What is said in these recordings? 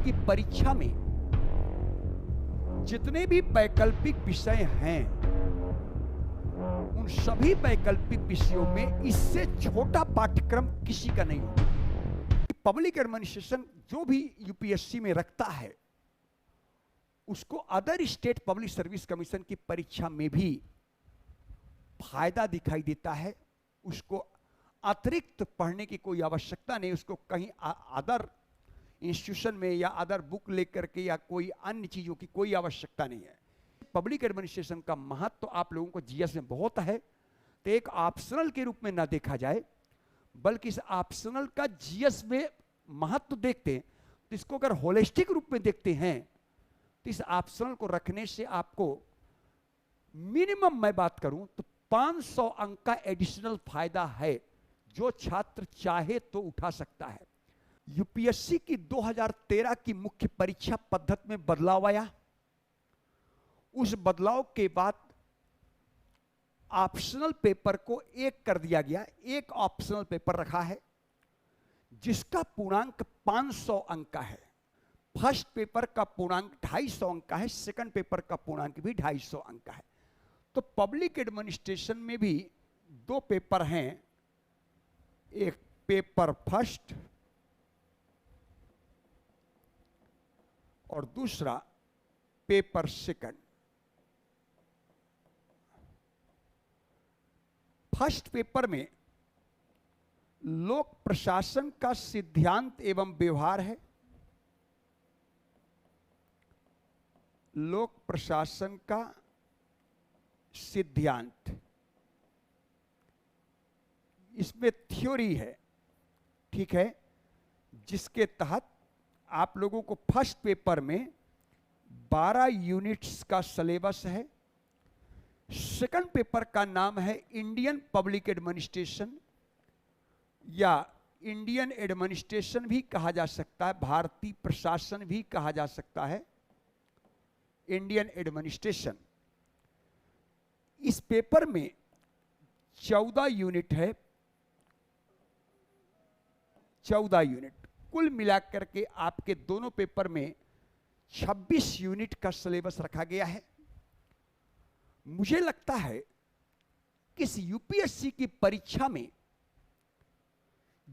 की परीक्षा में जितने भी वैकल्पिक विषय हैं, उन सभी वैकल्पिक विषयों में इससे छोटा पाठ्यक्रम किसी का नहीं होगा। पब्लिक एडमिनिस्ट्रेशन जो भी यूपीएससी में रखता है, उसको other state public service commission की परीक्षा में भी फायदा दिखाई देता है। उसको अतिरिक्त पढ़ने की कोई आवश्यकता नहीं, उसको कहीं अदर इंस्टीट्यूशन में या अदर बुक लेकर के या कोई अन्य चीज़ों की कोई आवश्यकता नहीं है। पब्लिक एडमिनिस्ट्रेशन का महत्व तो आप लोगों को जीएस में बहुत है, तो एक ऑप्शनल के रूप में ना देखा जाए, बल्कि इस ऑप्शनल का जीएस में महत्व देखते हैं, तो इसको अगर होलिस्टिक रूप में देखते हैं तो इस ऑप्शनल को रखने से आपको मिनिमम मैं बात करूं तो 500 अंक का एडिशनल फायदा है, जो छात्र चाहे तो उठा सकता है। यूपीएससी की 2013 की मुख्य परीक्षा पद्धति में बदलाव आया। उस बदलाव के बाद ऑप्शनल पेपर को एक कर दिया गया, एक ऑप्शनल पेपर रखा है जिसका पूर्णांक 500 अंक का है। फर्स्ट पेपर का पूर्णांक 250 अंक का है, सेकंड पेपर का पूर्णांक भी 250 अंक का है। तो पब्लिक एडमिनिस्ट्रेशन में भी दो पेपर हैं, एक पेपर फर्स्ट और दूसरा पेपर सेकंड। फर्स्ट पेपर में लोक प्रशासन का सिद्धांत एवं व्यवहार है, लोक प्रशासन का सिद्धांत, इसमें थ्योरी है, ठीक है, जिसके तहत आप लोगों को फर्स्ट पेपर में 12 यूनिट्स का सिलेबस है। सेकंड पेपर का नाम है इंडियन पब्लिक एडमिनिस्ट्रेशन या इंडियन एडमिनिस्ट्रेशन भी कहा जा सकता है, भारतीय प्रशासन भी कहा जा सकता है, इंडियन एडमिनिस्ट्रेशन। इस पेपर में 14 यूनिट है, 14 यूनिट कुल मिलाकर के आपके दोनों पेपर में 26 यूनिट का सिलेबस रखा गया है। मुझे लगता है कि इस यूपीएससी की परीक्षा में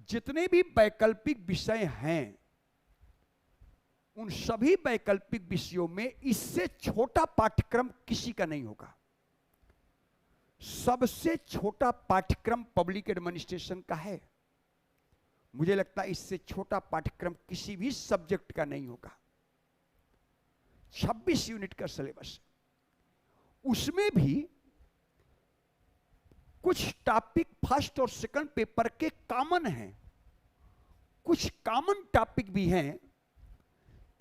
जितने भी वैकल्पिक विषय हैं, उन सभी वैकल्पिक विषयों में इससे छोटा पाठ्यक्रम किसी का नहीं होगा। सबसे छोटा पाठ्यक्रम पब्लिक एडमिनिस्ट्रेशन का है। मुझे लगता है इससे छोटा पाठ्यक्रम किसी भी सब्जेक्ट का नहीं होगा। 26 यूनिट का सिलेबस, उसमें भी कुछ टॉपिक फर्स्ट और सेकंड पेपर के कॉमन हैं, कुछ कॉमन टॉपिक भी हैं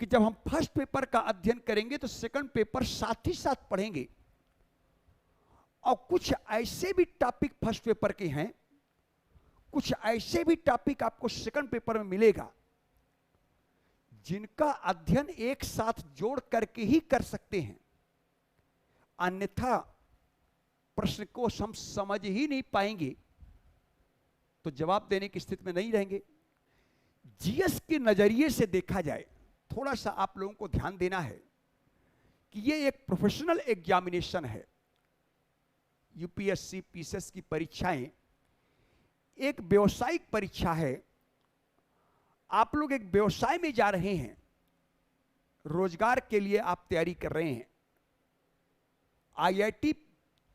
कि जब हम फर्स्ट पेपर का अध्ययन करेंगे तो सेकंड पेपर साथ ही साथ पढ़ेंगे। और कुछ ऐसे भी टॉपिक फर्स्ट पेपर के हैं, कुछ ऐसे भी टॉपिक आपको सेकंड पेपर में मिलेगा जिनका अध्ययन एक साथ जोड़ करके ही कर सकते हैं, अन्यथा प्रश्न को हम समझ ही नहीं पाएंगे तो जवाब देने की स्थिति में नहीं रहेंगे। जीएस के नजरिए से देखा जाए, थोड़ा सा आप लोगों को ध्यान देना है कि ये एक प्रोफेशनल एग्जामिनेशन है। यूपीएससी पीसीएस की परीक्षाएं एक व्यवसायिक परीक्षा है। आप लोग एक व्यवसाय में जा रहे हैं, रोजगार के लिए आप तैयारी कर रहे हैं। आईआईटी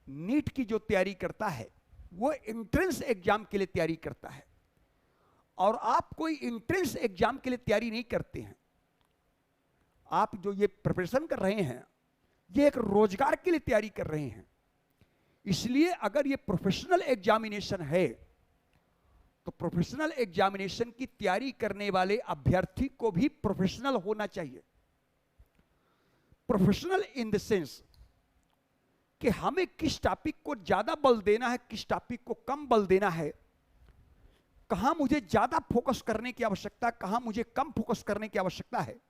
नीट की जो तैयारी करता है वो एंट्रेंस एग्जाम के लिए तैयारी करता है, और आप कोई एंट्रेंस एग्जाम के लिए तैयारी नहीं करते हैं। आप जो ये प्रिपरेशन कर रहे हैं, ये एक रोजगार के लिए तैयारी कर रहे हैं। इसलिए अगर ये प्रोफेशनल एग्जामिनेशन है तो प्रोफेशनल एग्जामिनेशन की तैयारी करने वाले अभ्यर्थी को भी प्रोफेशनल होना चाहिए। प्रोफेशनल इन द सेंस कि हमें किस टॉपिक को ज्यादा बल देना है, किस टॉपिक को कम बल देना है, कहां मुझे ज्यादा फोकस करने की आवश्यकता, कहां मुझे कम फोकस करने की आवश्यकता है,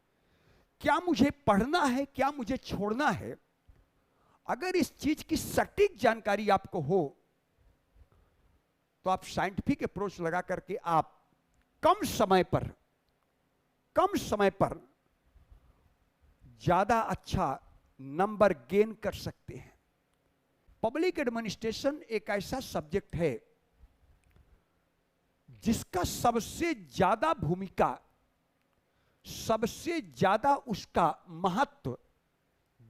क्या मुझे पढ़ना है, क्या मुझे छोड़ना है। अगर इस चीज की सटीक जानकारी आपको हो तो आप साइंटिफिक अप्रोच लगा करके आप कम समय पर ज्यादा अच्छा नंबर गेन कर सकते हैं। पब्लिक एडमिनिस्ट्रेशन एक ऐसा सब्जेक्ट है जिसका सबसे ज्यादा भूमिका, सबसे ज्यादा उसका महत्व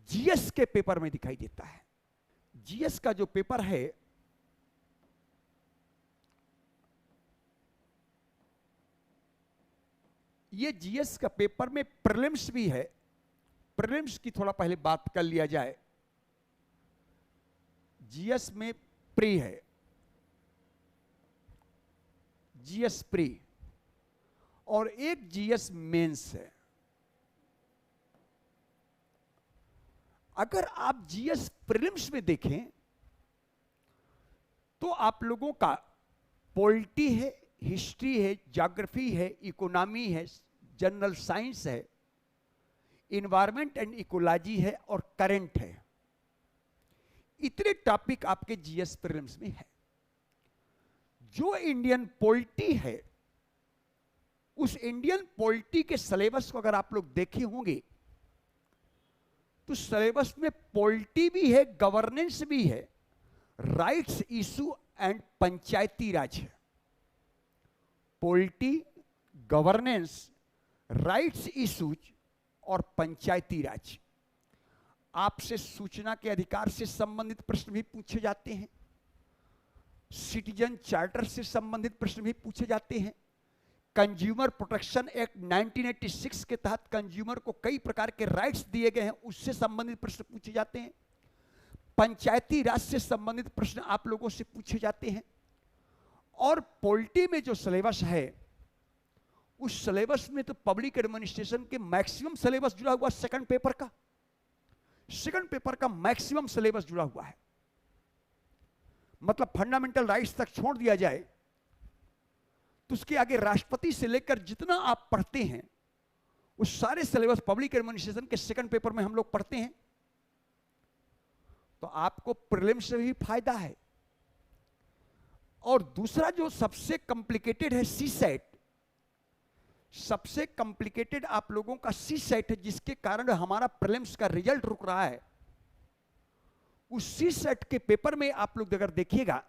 जीएस के पेपर में दिखाई देता है। जीएस का जो पेपर है, ये जीएस का पेपर में प्रीलिम्स भी है। प्रीलिम्स की थोड़ा पहले बात कर लिया जाए। जीएस में प्री है, जीएस प्री, और एक जीएस मेंस है। अगर आप जीएस प्रीलिम्स में देखें तो आप लोगों का पॉलिटी है, हिस्ट्री है, ज्योग्राफी है, इकोनॉमी है, जनरल साइंस है, इन्वायरमेंट एंड इकोलॉजी है और करंट है। इतने टॉपिक आपके जीएस प्रीलिम्स में है। जो इंडियन पॉलिटी है, उस इंडियन पॉलिटी के सिलेबस को अगर आप लोग देखे होंगे तो सिलेबस में पॉलिटी भी है, गवर्नेंस भी है, राइट्स इशू एंड पंचायती राज है। पॉलिटी, गवर्नेंस, राइट्स इशूज और पंचायती राज। आपसे सूचना के अधिकार से संबंधित प्रश्न भी पूछे जाते हैं, सिटीजन चार्टर से संबंधित प्रश्न भी पूछे जाते हैं। कंज्यूमर प्रोटेक्शन एक्ट 1986 के तहत कंज्यूमर को कई प्रकार के राइट्स दिए गए हैं, उससे संबंधित प्रश्न पूछे जाते हैं। पंचायती राज से संबंधित प्रश्न आप लोगों से पूछे जाते हैं। और पॉलिटी में जो सिलेबस है, उस सिलेबस में तो पब्लिक एडमिनिस्ट्रेशन के मैक्सिमम सिलेबस जुड़ा हुआ, सेकंड पेपर का मैक्सिमम सिलेबस जुड़ा हुआ है। मतलब फंडामेंटल राइट्स तक छोड़ दिया जाए तो उसके आगे राष्ट्रपति से लेकर जितना आप पढ़ते हैं, उस सारे सिलेबस पब्लिक एडमिनिस्ट्रेशन के सेकंड पेपर में हम लोग पढ़ते हैं। तो आपको प्रीलिम्स से भी फायदा है। और दूसरा जो सबसे कॉम्प्लिकेटेड है, सी सेट। सबसे कॉम्प्लिकेटेड आप लोगों का सी सेट है, जिसके कारण हमारा प्रीलिम्स का रिजल्ट रुक रहा है। उस सी सेट के पेपर में आप लोग अगर देखिएगा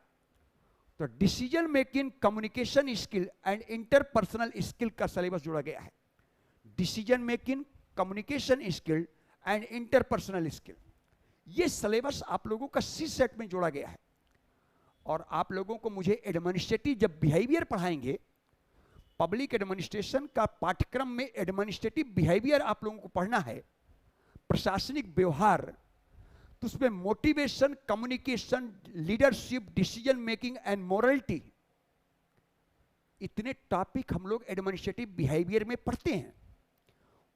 तो decision making, communication skill and interpersonal skill का सिलेबस जोड़ा गया है। Decision making, communication skill and interpersonal skill, ये सिलेबस आप लोगों का सी सेट में जोड़ा गया है। और आप लोगों को मुझे एडमिनिस्ट्रेटिव जब बिहेवियर पढ़ाएंगे, पब्लिक एडमिनिस्ट्रेशन का पाठ्यक्रम में एडमिनिस्ट्रेटिव बिहेवियर आप लोगों को पढ़ना है, प्रशासनिक व्यवहार, तो उसमें motivation, communication, leadership, decision making and morality, इतने टॉपिक हम लोग एडमिनिस्ट्रेटिव बिहेवियर में पढ़ते हैं।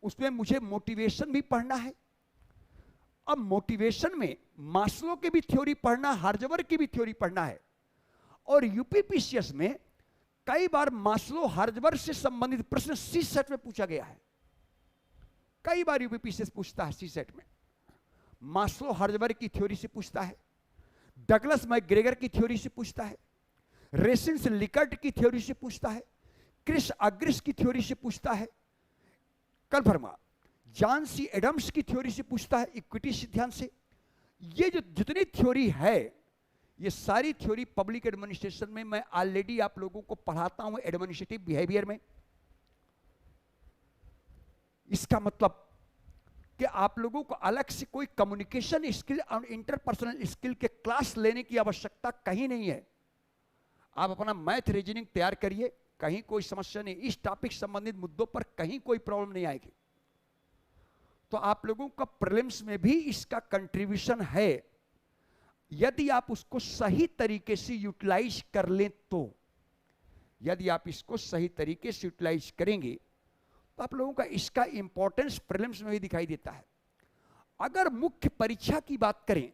उसमें मुझे मोटिवेशन भी पढ़ना है। अब मोटिवेशन में मास्लो की भी थ्योरी पढ़ना, हार्जबर की भी थ्योरी पढ़ना है। और यूपीपीसीएस में कई बार मास्लो, हार्जबर से संबंधित प्रश्न सी सेट में पूछा गया है। कई बार यूपीपीसीएस पूछता है सी सेट में, मास्लो हार्जबर की थ्योरी से पूछता है, डगलस मैकग्रेगर की थ्योरी से पूछता है, रेसिन्स लिकर्ट की थ्योरी से पूछता है, क्रिस अग्रिस की थ्योरी से पूछता है, कल फरमा जॉन सी एडम्स की थ्योरी से पूछता है, इक्विटी सिद्धांत से। ये जो जितनी थ्योरी है, ये सारी थ्योरी पब्लिक एडमिनिस्ट्रेशन में मैं ऑलरेडी आप लोगों को पढ़ाता हूं एडमिनिस्ट्रेटिव बिहेवियर में। इसका मतलब कि आप लोगों को अलग से कोई कम्युनिकेशन स्किल और इंटरपर्सनल स्किल के क्लास लेने की आवश्यकता कहीं नहीं है। आप अपना मैथ रीजनिंग तैयार करिए, कहीं कोई समस्या नहीं। इस टॉपिक संबंधित मुद्दों पर कहीं कोई प्रॉब्लम नहीं आएगी। तो आप लोगों का प्रीलिम्स में भी इसका कंट्रीब्यूशन है, यदि आप उसको सही तरीके से यूटिलाइज कर लें तो। यदि आप इसको सही तरीके से यूटिलाइज करेंगे तो आप लोगों का इसका इंपॉर्टेंस प्रीलिम्स में भी दिखाई देता है। अगर मुख्य परीक्षा की बात करें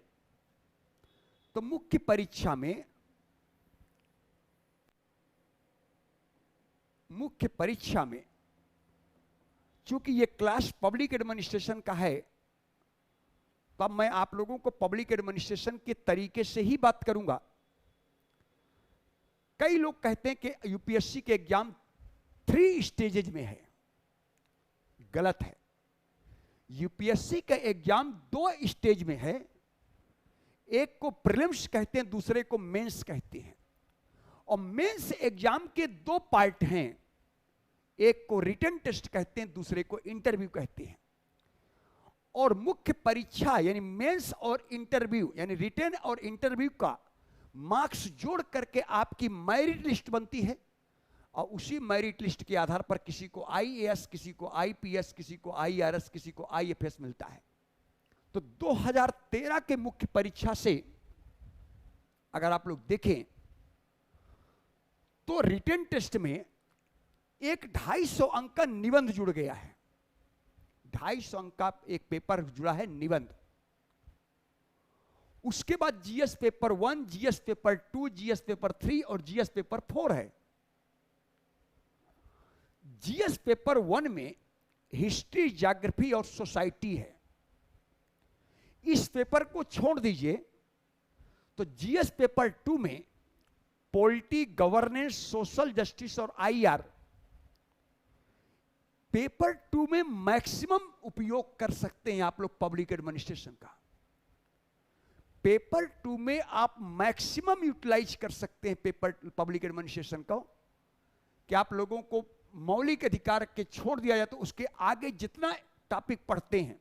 तो मुख्य परीक्षा में चूंकि ये क्लास पब्लिक एडमिनिस्ट्रेशन का है, तब मैं आप लोगों को पब्लिक एडमिनिस्ट्रेशन के तरीके से ही बात करूंगा। कई लोग कहते हैं कि यूपीएससी के एग्जाम 3 स्टेजेज में है। गलत है। यूपीएससी का एग्जाम दो स्टेज में है, एक को प्रीलिम्स कहते हैं, दूसरे को मेंस कहते हैं। और मेंस एग्जाम के दो पार्ट हैं, एक को रिटन टेस्ट कहते हैं, दूसरे को इंटरव्यू कहते हैं। और मुख्य परीक्षा यानी मेंस और इंटरव्यू यानी रिटन और इंटरव्यू का मार्क्स जोड़ करके आपकी मेरिट लिस्ट बनती है, और उसी मेरिट लिस्ट के आधार पर किसी को आईएएस, किसी को आईपीएस, किसी को आईआरएस, किसी को आईएफएस मिलता है। तो 2013 के मुख्य परीक्षा से अगर आप लोग देखें तो रिटन टेस्ट में एक 250 अंक का निबंध जुड़ गया है। 250 अंक का एक पेपर जुड़ा है निबंध। उसके बाद GS paper 1, GS paper 2, GS paper 3 और जीएस पेपर 4 है। जीएस पेपर 1 में हिस्ट्री, ज्योग्राफी और सोसाइटी है। इस पेपर को छोड़ दीजिए तो जीएस पेपर 2 में पॉलिटी, गवर्नेंस, सोशल जस्टिस और आईआर पेपर 2 में मैक्सिमम उपयोग कर सकते हैं आप लोग पब्लिक एडमिनिस्ट्रेशन का। पेपर 2 में आप मैक्सिमम यूटिलाइज कर सकते हैं पेपर पब्लिक एडमिनिस्ट्रेशन को, कि आप लोगों को मौलिक अधिकार के छोड़ दिया जाए तो उसके आगे जितना टॉपिक पढ़ते हैं,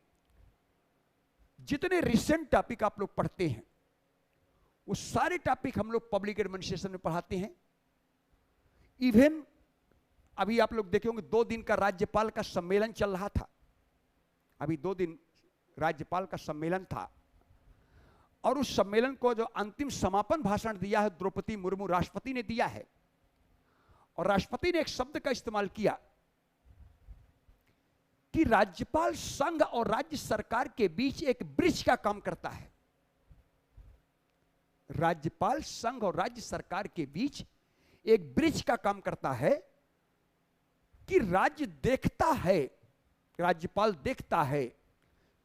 जितने रिसेंट टॉपिक आप लोग पढ़ते हैं, वो सारे टॉपिक हम लोग पब्लिक एडमिनिस्ट्रेशन में पढ़ाते हैं। इवन अभी आप लोग देखे होंगे 2 दिन का राज्यपाल का सम्मेलन चल रहा था। अभी 2 दिन राज्यपाल का सम्मेलन था, और उस सम्मेलन को जो अंतिम समापन भाषण दिया है द्रौपदी मुर्मू राष्ट्रपति ने दिया है, और राष्ट्रपति ने एक शब्द का इस्तेमाल किया कि राज्यपाल संघ और राज्य सरकार के बीच एक ब्रिज का काम करता है। राज्यपाल संघ और राज्य सरकार के बीच एक ब्रिज का काम करता है कि राज्य देखता है, राज्यपाल देखता है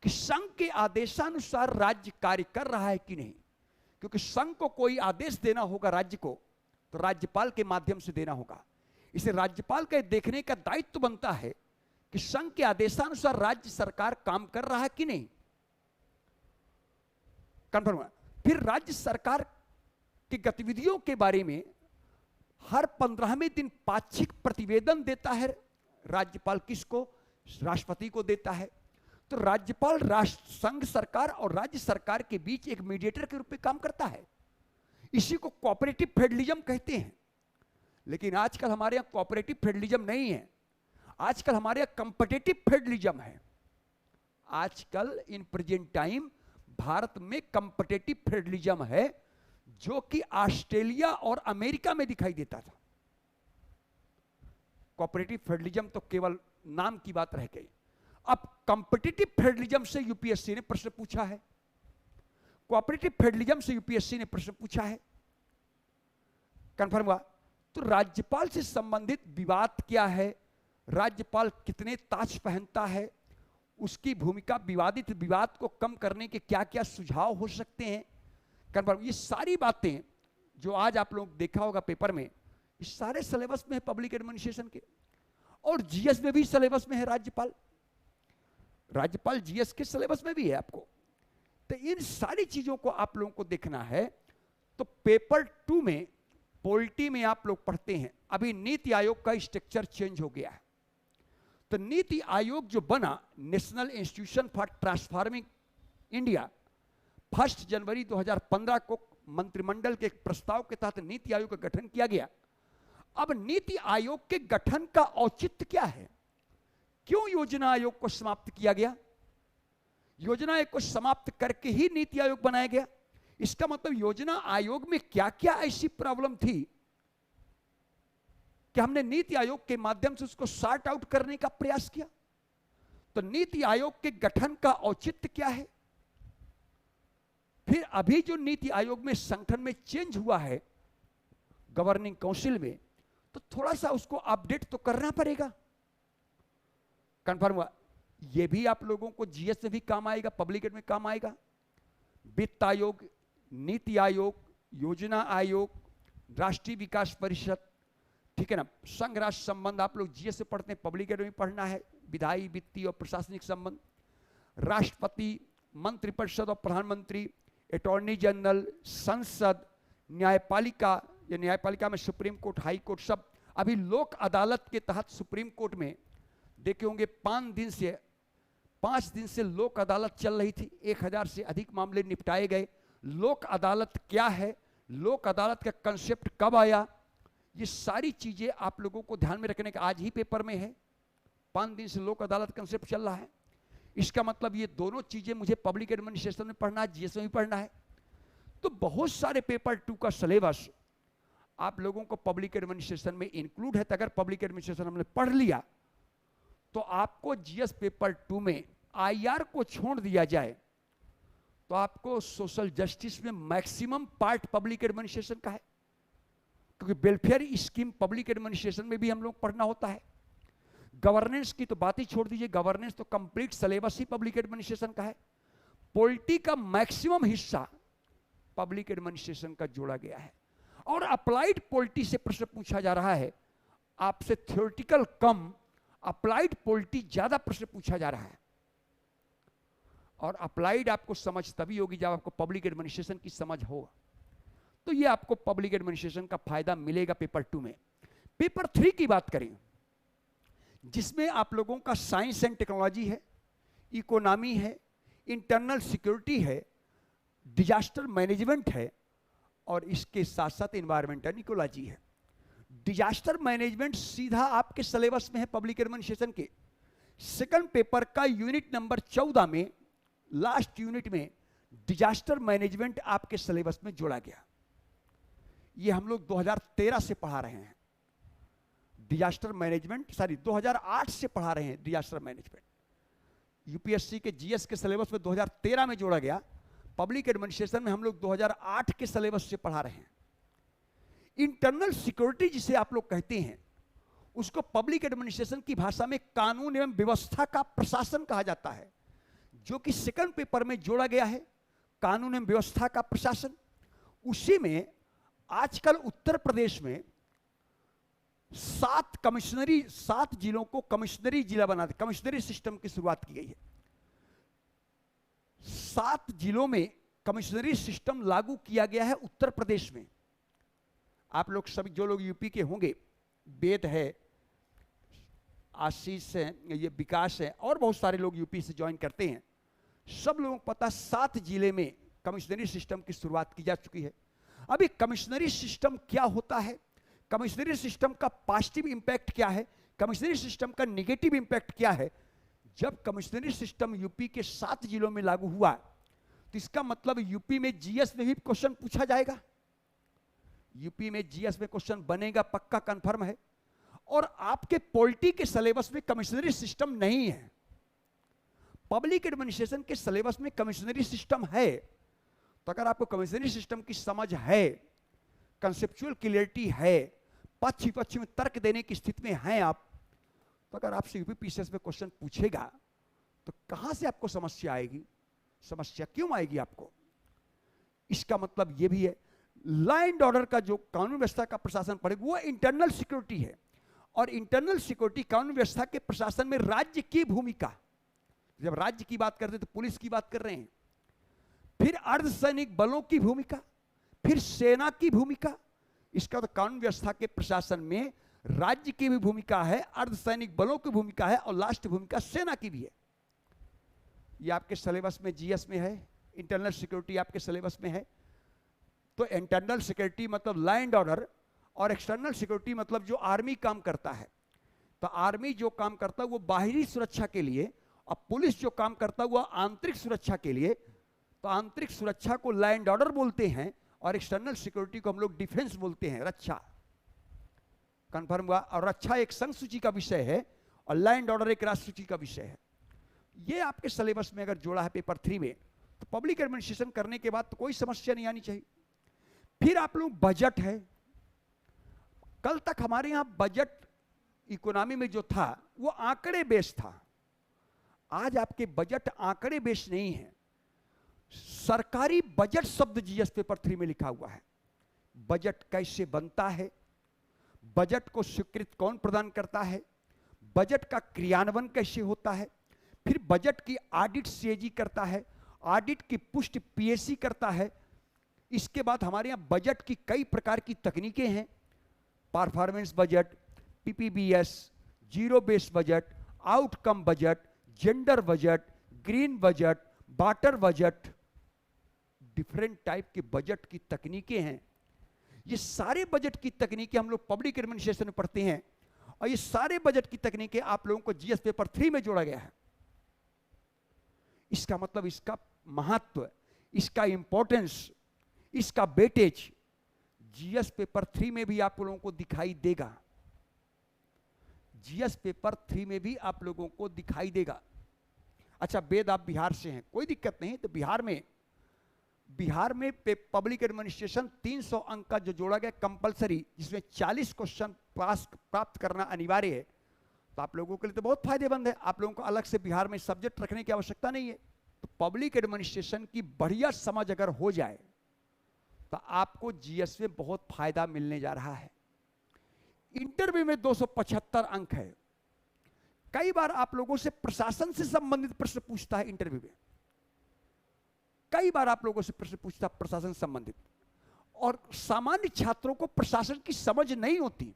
कि संघ के आदेशानुसार राज्य कार्य कर रहा है कि नहीं। क्योंकि संघ को कोई आदेश देना होगा राज्य को, तो राज्यपाल के माध्यम से देना होगा। इसे राज्यपाल का देखने का दायित्व बनता है कि संघ के आदेशानुसार राज्य सरकार काम कर रहा है कि नहीं। कंफर्म हुआ। फिर राज्य सरकार की गतिविधियों के बारे में हर 15वें दिन पाक्षिक प्रतिवेदन देता है राज्यपाल। किसको? राष्ट्रपति को देता है। तो राज्यपाल राष्ट्र संघ सरकार और राज्य सरकार के बीच एक मीडिएटर के रूप में काम करता है। इसी को कोऑपरेटिव फेडरलिज्म कहते हैं। लेकिन आजकल हमारे यहां कोऑपरेटिव फेडरलिज्म नहीं है, आजकल हमारे यहां कंपटीटिव फेडरलिज्म है। आजकल इन प्रेजेंट टाइम भारत में कंपटीटिव फेडरलिज्म है, जो कि ऑस्ट्रेलिया और अमेरिका में दिखाई देता था। कोऑपरेटिव फेडरलिज्म तो केवल नाम की बात रह गई। अब कंपटीटिव फेडरलिज्म से यूपीएससी ने प्रश्न पूछा है, कोऑपरेटिव फेडरलिज्म से यूपीएससी ने प्रश्न पूछा है। कंफर्म हुआ। तो राज्यपाल से संबंधित विवाद क्या है, राज्यपाल कितने ताज पहनता है, उसकी भूमिका, विवादित विवाद को कम करने के क्या क्या सुझाव हो सकते हैं। कंफर्म। ये सारी बातें जो आज आप लोग देखा होगा पेपर में, इस सारे सिलेबस में है पब्लिक एडमिनिस्ट्रेशन के, और जीएस में भी सिलेबस में है। राज्यपाल जीएस के सिलेबस में भी है आपको। तो इन सारी चीजों को आप लोगों को देखना है। तो पेपर 2 में पॉलिटी में आप लोग पढ़ते हैं। अभी नीति आयोग का स्ट्रक्चर चेंज हो गया है। तो नीति आयोग जो बना, national institution for transforming India, 1 जनवरी 2015 को मंत्रिमंडल के एक प्रस्ताव के तहत नीति आयोग का गठन किया गया। अब नीति आयोग के गठन का औचित्य क्या है? क्यों योजना आयोग को समाप्त किया गया? योजना आयोग को समाप्त करके ही नीति आयोग बनाया गया। इसका मतलब योजना आयोग में क्या क्या ऐसी प्रॉब्लम थी कि हमने नीति आयोग के माध्यम से उसको सॉर्ट आउट करने का प्रयास किया। तो नीति आयोग के गठन का औचित्य क्या है? फिर अभी जो नीति आयोग में संगठन में चेंज हुआ है गवर्निंग काउंसिल में, तो थोड़ा सा उसको अपडेट तो करना पड़ेगा। कंफर्म हुआ। ये भी आप लोगों को जीएस में भी काम आएगा, पब्लिक एड में काम आएगा। वित्त आयोग, नीति आयोग, योजना आयोग, राष्ट्रीय विकास परिषद, ठीक है ना। संघ राष्ट्र संबंध आप लोग जीएस से पढ़ते हैं, पब्लिक एड में पढ़ना है। विधायी, वित्तीय और प्रशासनिक संबंध। राष्ट्रपति, मंत्रिपरिषद और प्रधानमंत्री, अटॉर्नी जनरल, संसद, न्यायपालिका, या न्यायपालिका में सुप्रीम कोर्ट, हाई कोर्ट, सब अभी लोक अदालत के तहत सुप्रीम कोर्ट में देखे होंगे 5 दिन से लोक अदालत चल रही थी। 1000 से अधिक मामले निपटाए गए। लोक अदालत क्या है, लोक अदालत का कंसेप्ट कब आया, ये सारी चीजें आप लोगों को ध्यान में रखने का आज ही पेपर में है। 5 दिन से लोक अदालत कंसेप्ट चल रहा है। इसका मतलब ये दोनों चीजें मुझे पब्लिक एडमिनिस्ट्रेशन में पढ़ना है, जीएस में भी पढ़ना है। तो बहुत सारे पेपर 2 का सिलेबस आप लोगों को पब्लिक एडमिनिस्ट्रेशन में इंक्लूड है। तो अगर पब्लिक एडमिनिस्ट्रेशन हमने पढ़ लिया तो आपको जीएस पेपर 2 में आईआर को छोड़ दिया जाए तो आपको सोशल जस्टिस में मैक्सिमम पार्ट पब्लिक एडमिनिस्ट्रेशन का है, क्योंकि वेलफेयर स्कीम पब्लिक एडमिनिस्ट्रेशन में भी हम लोग पढ़ना होता है। गवर्नेंस की तो बात ही छोड़ दीजिए, गवर्नेंस तो कंप्लीट सिलेबस ही पब्लिक एडमिनिस्ट्रेशन का है। पॉलिटी का मैक्सिमम हिस्सा पब्लिक एडमिनिस्ट्रेशन का जोड़ा गया है। और अप्लाइड पॉलिटी से प्रश्न पूछा जा रहा है आपसे, थ्योरेटिकल कम अप्लाइड पॉलिटी ज्यादा प्रश्न पूछा जा रहा है। और अप्लाइड आपको समझ तभी होगी जब आपको पब्लिक एडमिनिस्ट्रेशन की समझ होगा। तो ये आपको पब्लिक एडमिनिस्ट्रेशन का फायदा मिलेगा पेपर 2 में। पेपर 3 की बात करें, जिसमें आप लोगों का साइंस एंड टेक्नोलॉजी है, इकोनॉमी है, इंटरनल सिक्योरिटी है, डिजास्टर मैनेजमेंट है और इसके साथ साथ एनवायरमेंटल इकोलॉजी है। डिजास्टर मैनेजमेंट सीधा आपके सिलेबस में है पब्लिक एडमिनिस्ट्रेशन के। सेकंड पेपर का यूनिट नंबर 14 में, लास्ट यूनिट में डिजास्टर मैनेजमेंट आपके सिलेबस में जोड़ा गया। ये हम लोग 2013 से पढ़ा रहे हैं डिजास्टर मैनेजमेंट, 2008 से पढ़ा रहे हैं डिजास्टर मैनेजमेंट। यूपीएससी के जीएस के सिलेबस में 2013 में जोड़ा गया। पब्लिक एडमिनिस्ट्रेशन में हम लोग 2008 के सिलेबस से पढ़ा रहे हैं। इंटरनल सिक्योरिटी जिसे आप लोग कहते हैं, उसको पब्लिक एडमिनिस्ट्रेशन की भाषा में कानून एवं व्यवस्था का प्रशासन कहा जाता है, जो कि सेकंड पेपर में जोड़ा गया है, कानून एवं व्यवस्था का प्रशासन। उसी में आजकल उत्तर प्रदेश में 7 जिलों को कमिश्नरी जिला बनाते, कमिश्नरी सिस्टम की शुरुआत की गई है। 7 जिलों में कमिश्नरी सिस्टम लागू किया गया है उत्तर प्रदेश में। आप लोग सभी जो लोग यूपी के होंगे, वेद है, आशीष है, ये विकास है और बहुत सारे लोग यूपी से ज्वाइन करते हैं, सब लोगों को पता 7 जिले में कमिश्नरी सिस्टम की शुरुआत की जा चुकी है। अभी कमिश्नरी सिस्टम क्या होता है, कमिश्नरी सिस्टम का पॉजिटिव इंपैक्ट क्या है, कमिश्नरी सिस्टम का नेगेटिव इंपैक्ट क्या है। जब कमिश्नरी सिस्टम यूपी के 7 जिलों में लागू हुआ तो इसका मतलब यूपी में जीएस में भी क्वेश्चन पूछा जाएगा। यूपी में जीएस में क्वेश्चन बनेगा, पक्का कंफर्म है। और आपके पॉलिटी के सिलेबस में कमिश्नरी सिस्टम नहीं है। पब्लिक एडमिनिस्ट्रेशन के सिलेबस में कमिश्नरी सिस्टम है। तो अगर आपको कमिश्नरी सिस्टम की समझ है, कंसेप्चुअल क्लियरिटी है, पक्ष में तर्क देने की स्थिति में हैं आप, तो अगर आपसे यूपीपीसीएस में क्वेश्चन पूछेगा तो कहां से आपको समस्या आएगी, समस्या क्यों आएगी आपको। इसका मतलब यह भी है, लॉ एंड ऑर्डर का जो कानून व्यवस्था का प्रशासन पड़ेगा वो इंटरनल सिक्योरिटी है। और इंटरनल सिक्योरिटी कानून व्यवस्था के प्रशासन में राज्य की भूमिका, जब राज्य की बात करते हैं तो पुलिस की बात कर रहे हैं, फिर अर्धसैनिक बलों की भूमिका, फिर सेना की भूमिका। इसका तो कानून व्यवस्था के प्रशासन में राज्य की भी भूमिका है, अर्धसैनिक बलों की भूमिका है और लास्ट भूमिका सेना की भी है। ये आपके सिलेबस में जीएस में है। इंटरनल सिक्योरिटी आपके सिलेबस में है। तो इंटरनल सिक्योरिटी मतलब लॉ एंड ऑर्डर, और एक्सटर्नल सिक्योरिटी मतलब जो आर्मी काम करता है। तो आर्मी जो काम करता है वो बाहरी सुरक्षा के लिए, और पुलिस जो काम करता है वो आंतरिक सुरक्षा के लिए। तो आंतरिक सुरक्षा को लॉ एंड ऑर्डर बोलते हैं और एक्सटर्नल सिक्योरिटी को हम लोग डिफेंस बोलते हैं, रक्षा। कंफर्म हुआ। और रक्षा एक संघ सूची का विषय है और लॉ एंड ऑर्डर एक राष्ट्र सूची का विषय है। ये आपके सिलेबस में अगर जोड़ा है पेपर 3 में, तो पब्लिक एडमिनिस्ट्रेशन करने के बाद तो कोई समस्या नहीं आनी चाहिए। फिर आप लोग बजट है। कल तक हमारे यहां बजट इकोनॉमी में जो था वो आंकड़े बेस था। आज आपके बजट आंकड़े बेस नहीं है। सरकारी बजट शब्द जीएस पेपर 3 में लिखा हुआ है। बजट कैसे बनता है, बजट को स्वीकृति कौन प्रदान करता है, बजट का क्रियान्वयन कैसे होता है, फिर बजट की ऑडिट सीएजी करता है, ऑडिट की पुष्टि पीएससी करता है। इसके बाद हमारे यहाँ बजट की कई प्रकार की तकनीकें हैं, performance budget, PPBS, zero base budget, outcome budget, gender budget, green budget, water budget, different type के बजट की तकनीकें हैं। ये सारे बजट की तकनीकें हम लोग पब्लिक एडमिनिस्ट्रेशन में पढ़ते हैं, और ये सारे बजट की तकनीकें आप लोगों को जीएस पेपर 3 में जोड़ा गया है। इसका मतलब, इसका महत्व, इसका इंपॉर्टेंस, इसका वेटेज जीएस पेपर 3 में भी आप लोगों को दिखाई देगा। जीएस पेपर 3 में भी आप लोगों को दिखाई देगा। अच्छा, वेद आप बिहार से हैं, कोई दिक्कत नहीं। तो बिहार में पब्लिक एडमिनिस्ट्रेशन 300 अंक का जो जोड़ा गया कंपलसरी, जिसमें 40 क्वेश्चन पास प्राप्त करना अनिवार्य है, तो आप लोगों के लिए तो बहुत फायदेमंद है। आप लोगों को अलग से बिहार में सब्जेक्ट रखने की आवश्यकता नहीं है। तो पब्लिक एडमिनिस्ट्रेशन की बढ़िया समझ अगर हो जाए तो आपको जीएस में बहुत फायदा मिलने जा रहा है। इंटरव्यू में 275 अंक है। कई बार आप लोगों से प्रशासन से संबंधित प्रश्न पूछता है इंटरव्यू में, कई बार आप लोगों से प्रश्न पूछता है प्रशासन से संबंधित, और सामान्य छात्रों को प्रशासन की समझ नहीं होती,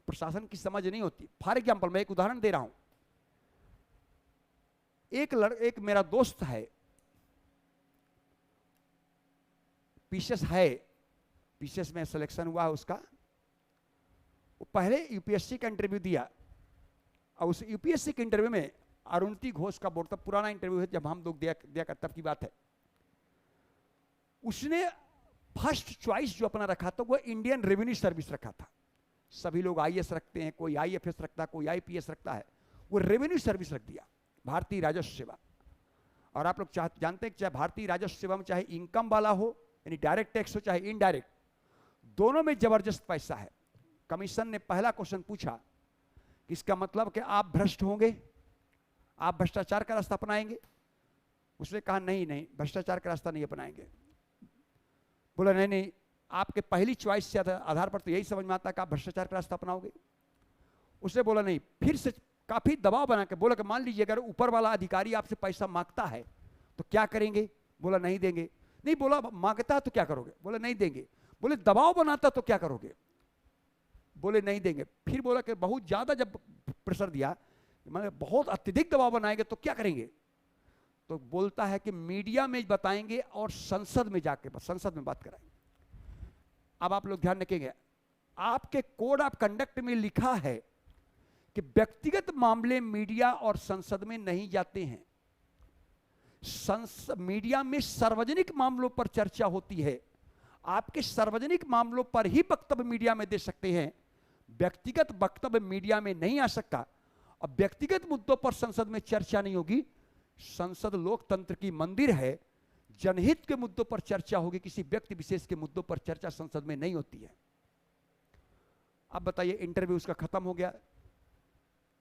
प्रशासन की समझ नहीं होती। फॉर एग्जाम्पल, मैं एक उदाहरण दे रहा हूं। एक मेरा दोस्त है, पीसीएस में सिलेक्शन हुआ है उसका। वो पहले यूपीएससी का इंटरव्यू दिया, और उस यूपीएससी के इंटरव्यू में अरुणति घोष का बोर्ड, तब पुराना इंटरव्यू है जब हम लोग दिया कर, तब की बात है। उसने फर्स्ट चॉइस जो अपना रखा था वो इंडियन रेवेन्यू सर्विस रखा था। सभी लोग आईएएस रखते हैं, कोई आईएफएस रखता है, कोई आईपीएस रखता है, वो रेवेन्यू सर्विस रख दिया, भारतीय राजस्व सेवा। और आप लोग जानते हैं कि चाहे भारतीय राजस्व सेवा में चाहे इनकम वाला हो, यानी डायरेक्ट टैक्स हो, चाहे इनडायरेक्ट, दोनों में जबरदस्त पैसा है। कमीशन ने पहला क्वेश्चन पूछा कि इसका मतलब कि आप भ्रष्ट होंगे, आप भ्रष्टाचार का रास्ता अपनाएंगे? उसने कहा नहीं नहीं, भ्रष्टाचार का रास्ता नहीं अपनाएंगे। बोला नहीं नहीं, आपके पहली चॉइस से आधार पर तो यही समझ में आता है कि आप भ्रष्टाचार का रास्ता अपनाओगे। उसने बोला नहीं, फिर से काफी दबाव बना के बोला कि मान लीजिए अगर ऊपर वाला अधिकारी आपसे पैसा मांगता है तो क्या करेंगे? बोला नहीं देंगे। नहीं, बोला मांगता है तो क्या करोगे? बोले नहीं देंगे। बोले दबाव बनाता तो क्या करोगे? बोले नहीं देंगे। फिर बोला कि बहुत ज्यादा जब प्रेशर दिया, मैंने बहुत अत्यधिक दबाव बनाएंगे तो क्या करेंगे? तो बोलता है कि मीडिया में बताएंगे और संसद में जाके संसद में बात कराएंगे। अब आप लोग ध्यान रखेंगे, आपके कोड ऑफ कंडक्ट में लिखा है कि व्यक्तिगत मामले मीडिया और संसद में नहीं जाते हैं। मीडिया में सार्वजनिक मामलों पर चर्चा होती है। आपके सार्वजनिक मामलों पर ही वक्तव्य मीडिया में दे सकते हैं, व्यक्तिगत वक्तव्य मीडिया में नहीं आ सकता। और व्यक्तिगत मुद्दों पर संसद में चर्चा नहीं होगी। संसद लोकतंत्र की मंदिर है, जनहित के मुद्दों पर चर्चा होगी, किसी व्यक्ति विशेष के मुद्दों पर चर्चा संसद में नहीं होती है। अब बताइए, इंटरव्यू उसका खत्म हो गया,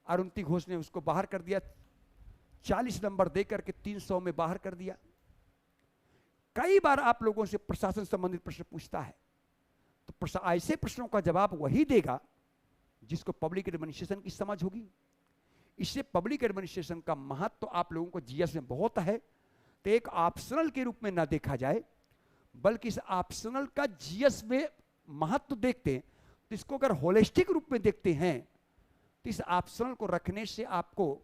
अरुणति घोष ने उसको बाहर कर दिया, 40 नंबर देकर के 300 में बाहर कर दिया। कई बार आप लोगों से प्रशासन संबंधित प्रश्न पूछता है, तो ऐसे प्रश्नों का जवाब वही देगा जिसको पब्लिक एडमिनिस्ट्रेशन की समझ होगी। इससे पब्लिक एडमिनिस्ट्रेशन का महत्व तो आप लोगों को जीएस में बहुत है। तो एक ऑप्शनल के रूप में ना देखा जाए, बल्कि इस ऑप्शनल का जीएस में महत्व देखते हैं, तो इसको अगर होलिस्टिक रूप में देखते हैं तो इस ऑप्शनल को रखने से आपको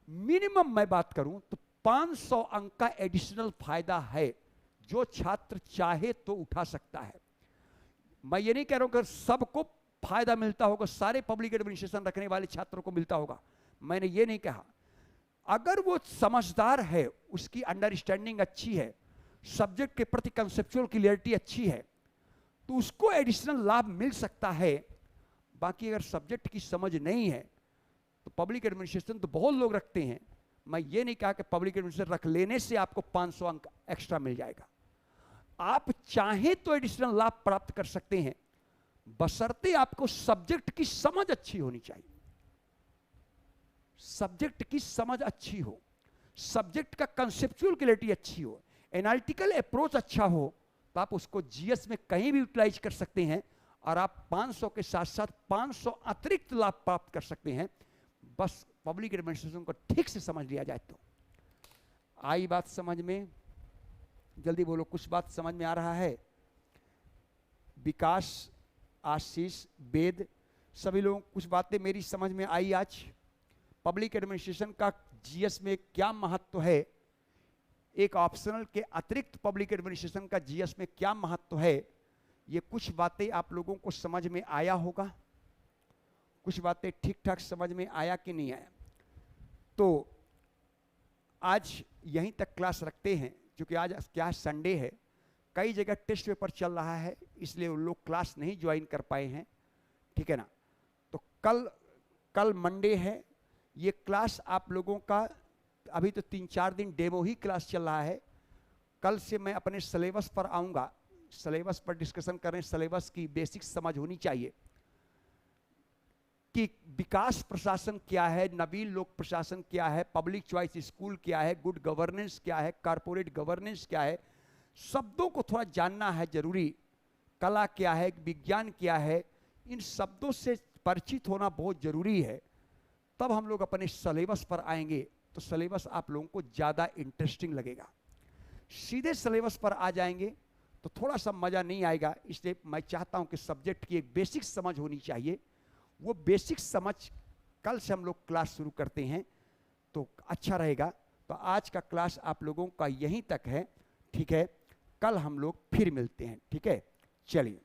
मिनिमम, मैं बात करूं तो 500 अंक का एडिशनल फायदा है, जो छात्र चाहे तो उठा सकता है। मैं ये नहीं कह रहा हूं कि सबको फायदा मिलता होगा, सारे पब्लिक एडमिनिस्ट्रेशन रखने वाले छात्रों को मिलता होगा, मैंने ये नहीं कहा। अगर वो समझदार है, उसकी अंडरस्टैंडिंग अच्छी है, सब्जेक्ट के प्रति कंसेप्चुअल क्लियरिटी अच्छी है, तो उसको एडिशनल लाभ मिल सकता है। बाकी अगर सब्जेक्ट की समझ नहीं है तो पब्लिक एडमिनिस्ट्रेशन तो बहुत लोग रखते हैं। मैं ये नहीं कहा कि पब्लिक एडमिनिस्ट्रेशन रख लेने से आपको 500 अंक एक्स्ट्रा मिल जाएगा। आप चाहें तो एडिशनल लाभ प्राप्त कर सकते हैं, बशर्ते आपको सब्जेक्ट की समझ अच्छी होनी चाहिए। सब्जेक्ट की समझ अच्छी हो, सब्जेक्ट का कंसेप्चुअल क्लैरिटी अच्छी हो, एनालिटिकल अप्रोच अच्छा हो, तो आप उसको जीएस में कहीं भी यूटिलाइज कर सकते हैं और आप 500 के साथ साथ 500 अतिरिक्त लाभ प्राप्त कर सकते हैं। बस पब्लिक एडमिनिस्ट्रेशन को ठीक से समझ लिया जाए तो। आई बात समझ में? जल्दी बोलो, कुछ बात समझ में आ रहा है? विकास, आशीष, वेद, सभी लोगों को कुछ बातें मेरी समझ में आई आज? पब्लिक एडमिनिस्ट्रेशन का जीएस में क्या महत्व है, एक ऑप्शनल के अतिरिक्त पब्लिक एडमिनिस्ट्रेशन का जीएस में क्या महत्व है, ये कुछ बातें आप लोगों को समझ में आया होगा। कुछ बातें ठीक ठाक समझ में आया कि नहीं आया? तो आज यहीं तक क्लास रखते हैं, क्योंकि आज क्या संडे है, कई जगह टेस्ट पेपर चल रहा है, इसलिए वो लोग क्लास नहीं ज्वाइन कर पाए हैं, ठीक है ना। तो कल मंडे है, ये क्लास आप लोगों का अभी तो 3-4 दिन डेमो ही क्लास चल रहा है। कल से मैं अपने सिलेबस पर आऊँगा, सिलेबस पर डिस्कशन करें। सिलेबस की बेसिक समझ होनी चाहिए कि विकास प्रशासन क्या है, नवीन लोक प्रशासन क्या है, पब्लिक चॉइस स्कूल क्या है, गुड गवर्नेंस क्या है, कॉर्पोरेट गवर्नेंस क्या है, शब्दों को थोड़ा जानना है जरूरी। कला क्या है, विज्ञान क्या है, इन शब्दों से परिचित होना बहुत जरूरी है। तब हम लोग अपने सिलेबस पर आएंगे तो सिलेबस आप लोगों को ज़्यादा इंटरेस्टिंग लगेगा। सीधे सिलेबस पर आ जाएंगे तो थोड़ा सा मज़ा नहीं आएगा। इसलिए मैं चाहता हूं कि सब्जेक्ट की एक बेसिक समझ होनी चाहिए। वो बेसिक समझ कल से हम लोग क्लास शुरू करते हैं तो अच्छा रहेगा। तो आज का क्लास आप लोगों का यहीं तक है, ठीक है। कल हम लोग फिर मिलते हैं, ठीक है। चलिए।